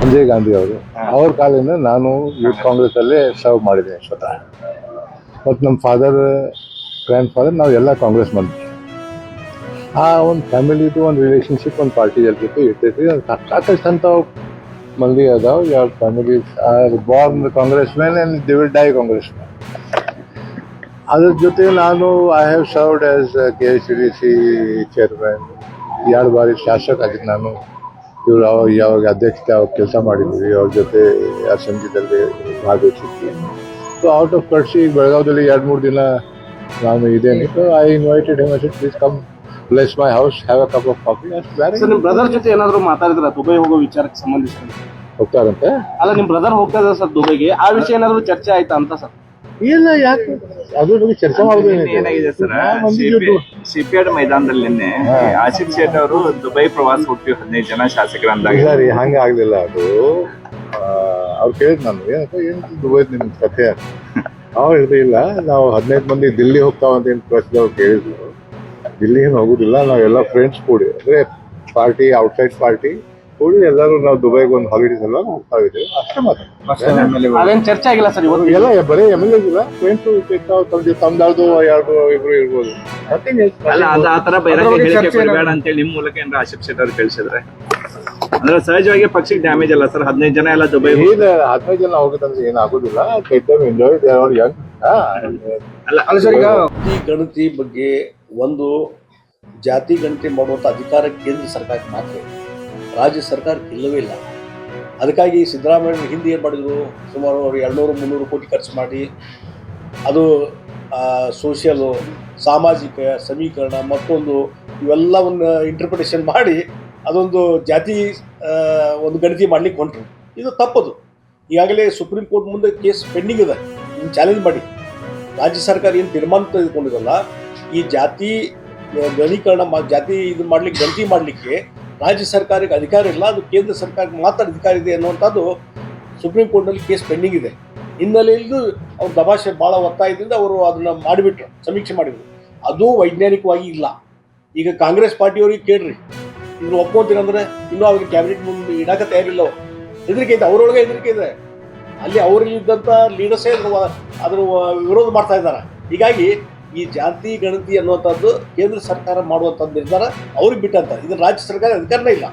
ಸಂಜಯ್ ಗಾಂಧಿ ಅವರು ಅವ್ರ ಕಾಲಿಂದ ನಾನು ಯೂತ್ ಕಾಂಗ್ರೆಸ್ ಅಲ್ಲೇ ಸರ್ವ್ ಮಾಡಿದ್ದೀನಿ ಸ್ವತಃ. ಮತ್ತು ನಮ್ಮ ಫಾದರ್ ಗ್ರ್ಯಾಂಡ್ ಫಾದರ್ ನಾವು ಎಲ್ಲ ಕಾಂಗ್ರೆಸ್ ಮಂದಿ. ಆ ಒಂದು ಫ್ಯಾಮಿಲಿದು ಒಂದು ರಿಲೇಷನ್ಶಿಪ್ ಒಂದು ಪಾರ್ಟಿ ಜೊತೆ ಇರ್ತೈತಿ. ಸಾಕಷ್ಟು ಅಂಥವು ಮಂದಿ ಅದಾವ. ಯಾವ families are born Congress man and they will die Congress man. ಅದ್ರ ಜೊತೆ ನಾನು I have served as KICDC chairman. 2 ಬಾರಿ ಶಾಸಕ ಆಗಿದ್ದು ನಾನು. ಇವರು ಯಾವಾಗ ಅಧ್ಯಕ್ಷತೆ ಅವಾಗ ಕೆಲಸ ಮಾಡಿದ್ವಿ. ಅವ್ರ ಜೊತೆ ಅಸೆಂಬ್ಲಿದಲ್ಲಿ ಭಾಗವಹಿಸಿದ್ವಿ. ಸೊ ಔಟ್ ಆಫ್ ಕರ್ಸಿ ಈಗ ಬೆಳಗಾವದಲ್ಲಿ 2-3 ದಿನ ನಾನು ಇದ್ದೇನೆ. So I invited him. I said please come bless my house, have a cup of coffee. ಅಷ್ಟು ಬೇರೆ ನಿಮ್ಮ ಬ್ರದರ್ ಜೊತೆ ಏನಾದ್ರು ಮಾತಾಡಿದ್ರ ದುಬೈ ಹೋಗೋ ವಿಚಾರಕ್ಕೆ ಸಂಬಂಧಿಸಿದಂತೆ? ಹೋಗ್ತಾರಂತೆ. ಅಲ್ಲ, ನಿಮ್ಮ ಬ್ರದರ್ ಹೋಗ್ತಾ ಇದ್ದಾರೆ ಸರ್ ದುಬೈಗೆ. ಆ ವಿಷಯ ಏನಾದ್ರು ಚರ್ಚೆ ಆಯ್ತಾ ಅಂತ ಸರ್? ಇಲ್ಲ, ಯಾಕೆ ಅದ್ರ ಬಗ್ಗೆ ಚರ್ಚೆ ಮಾಡೋದು ಏನಾಗಿದೆ ಸರ್, ಶಿಪ್ಯಾರ್ಡ್ ಮೈದಾನದಲ್ಲಿ ನಿನ್ನೆ ಆಸಿಫ್ ಶೇಟ್ ಅವರು ದುಬೈ ಪ್ರವಾಸ ಹೋಗ್ತೀವಿ 15 ಜನ ಶಾಸಕರಂದಾಗ. ಇಲ್ಲ ರೀ, ಹಂಗೆ ಆಗಲಿಲ್ಲ. ಅದು ಅವ್ರು ಕೇಳಿದ್ ನಾನು ಏನು ದುಬೈ ನಿಮ್ಮ ಕಥೆ. ಅವ್ರು ಹೇಳಿದೆ ಇಲ್ಲ, ನಾವು 15 ಮಂದಿ ದಿಲ್ಲಿ ಹೋಗ್ತಾವಂತ ಏನು ಪ್ರಶ್ನೆ ಕೇಳಿದ್ರು. ದಿಲ್ಲಿ ಏನು ಹೋಗುದಿಲ್ಲ, ನಾವೆಲ್ಲ ಫ್ರೆಂಡ್ಸ್ ಕೂಡಿ, ಅಂದರೆ ಪಾರ್ಟಿ ಔಟ್ಸೈಡ್ ಪಾರ್ಟಿ ಕೂಡಿ ಎಲ್ಲರೂ ನಾವು ದುಬೈಗೆ ಒಂದು ಹಾಲಿಡೇಸ್ ಎಲ್ಲ ಹೋಗ್ತಾ ಇದ್ದೀವಿ. ಅಷ್ಟೇ ಮಾತ್ರ. ಅದೇನು ಚರ್ಚೆ ಆಗಿಲ್ಲ ಸರ್ ಇವತ್ತು? ಎಲ್ಲ ಬರೀ MLA ಇಲ್ಲ, ಫ್ರೆಂಡ್ಸು ತಮ್ದಾರ್ದು 2-3 ಇರ್ಬೋದು. ಅಲ್ಲ, ಅದು ಆ ತರ ಬಹಿರಂಗ ಹೇಳಿಕೆ ಕೊಡಬೇಡ ಅಂತೇಳಿ ನಿಮ್ಮ ಮೂಲಕ ಏನಾರ ಆಸಿಫ್ ಶೇಟ್ ಅವ್ರು ತಿಳಿಸಿದ್ರೆ? ಅಂದ್ರೆ ಸಹಜವಾಗಿ ಪಕ್ಷಕ್ಕೆ ಡ್ಯಾಮೇಜ್ ಅಲ್ಲ ಸರ್. 15 ಜನ ಎಲ್ಲ ದುಬೈ. ಈಗ 15 ಜನ ಹೋಗೋದಂದ್ರೆ ಏನಾಗೋದಿಲ್ಲ. Enjoy Young. ಅಲ್ಲ ಸರ್, ಈಗ ಗಣತಿ ಬಗ್ಗೆ ಒಂದು ಜಾತಿ ಗಣತಿ ಮಾಡುವಂಥ ಅಧಿಕಾರ ಕೇಂದ್ರ ಸರ್ಕಾರಕ್ಕೆ ಮಾತ್ರ ಇದೆ, ರಾಜ್ಯ ಸರ್ಕಾರಕ್ಕೆ ಇಲ್ಲವೇ ಇಲ್ಲ. ಅದಕ್ಕಾಗಿ ಸಿದ್ದರಾಮಯ್ಯ ಹಿಂದೆ ಏನು ಮಾಡಿದ್ರು, ಸುಮಾರು 200-300 ಕೋಟಿ ಖರ್ಚು ಮಾಡಿ ಅದು ಸೋಷಿಯಲು, ಸಾಮಾಜಿಕ ಸಮೀಕರಣ ಮತ್ತೊಂದು ಇವೆಲ್ಲವನ್ನು ಇಂಟರ್ಪ್ರಿಟೇಷನ್ ಮಾಡಿ ಅದೊಂದು ಜಾತಿ ಒಂದು ಗಣತಿ ಮಾಡ್ಲಿಕ್ಕೆ ಹೊಂಟರು. ಇದು ತಪ್ಪದು. ಈಗಾಗಲೇ ಸುಪ್ರೀಂ ಕೋರ್ಟ್ ಮುಂದೆ ಕೇಸ್ ಪೆಂಡಿಂಗ್ ಇದೆ. ಇದನ್ನು ಚಾಲೆಂಜ್ ಮಾಡಿ ರಾಜ್ಯ ಸರ್ಕಾರ ಏನು ತೀರ್ಮಾನ ತೆಗೆದುಕೊಂಡಿರಲ್ಲ, ಈ ಜಾತಿ ಗಣೀಕರಣ ಜಾತಿ ಇದು ಮಾಡ್ಲಿಕ್ಕೆ ಗಣತಿ ಮಾಡಲಿಕ್ಕೆ ರಾಜ್ಯ ಸರ್ಕಾರಕ್ಕೆ ಅಧಿಕಾರ ಇಲ್ಲ, ಅದು ಕೇಂದ್ರ ಸರ್ಕಾರಕ್ಕೆ ಮಾತ್ರ ಅಧಿಕಾರ ಇದೆ ಅನ್ನುವಂಥದ್ದು ಸುಪ್ರೀಂ ಕೋರ್ಟ್ನಲ್ಲಿ ಕೇಸ್ ಪೆಂಡಿಂಗ್ ಇದೆ. ಹಿನ್ನೆಲೆಯಲ್ಲೂ ಅವ್ರು ದಬಾಷೆ ಭಾಳ ಒತ್ತಾಯದಿಂದ ಅವರು ಅದನ್ನು ಮಾಡಿಬಿಟ್ರು, ಸಮೀಕ್ಷೆ ಮಾಡಿದರು. ಅದು ವೈಜ್ಞಾನಿಕವಾಗಿ ಇಲ್ಲ. ಈಗ ಕಾಂಗ್ರೆಸ್ ಪಾರ್ಟಿಯವ್ರಿಗೆ ಕೇಳ್ರಿ, ಇನ್ನು ಒಪ್ಕೊಂತೀರಂದ್ರೆ ಇನ್ನೂ ಅವ್ರಿಗೆ ಕ್ಯಾಬಿನೆಟ್ ಮುಂದೆ ಇಡಕ್ಕೆ ತಯಾರಿಲ್ಲ. ಹೆದರಿಕೆ ಇದೆ, ಅವರೊಳಗೆ ಹೆದರಿಕೆ ಇದೆ. ಅಲ್ಲಿ ಅವರಲ್ಲಿದ್ದಂಥ ಲೀಡರ್ಸೇ ಅದ್ರ ವಿರೋಧ ಮಾಡ್ತಾ ಇದ್ದಾರೆ. ಹೀಗಾಗಿ ಈ ಜಾತಿ ಗಣತಿ ಅನ್ನುವಂಥದ್ದು ಕೇಂದ್ರ ಸರ್ಕಾರ ಮಾಡುವಂಥದ್ದು ನಿರ್ಧಾರ ಅವ್ರಿಗೆ ಬಿಟ್ಟಂತ. ಇದು ರಾಜ್ಯ ಸರ್ಕಾರ ಅಧಿಕಾರನೇ ಇಲ್ಲ.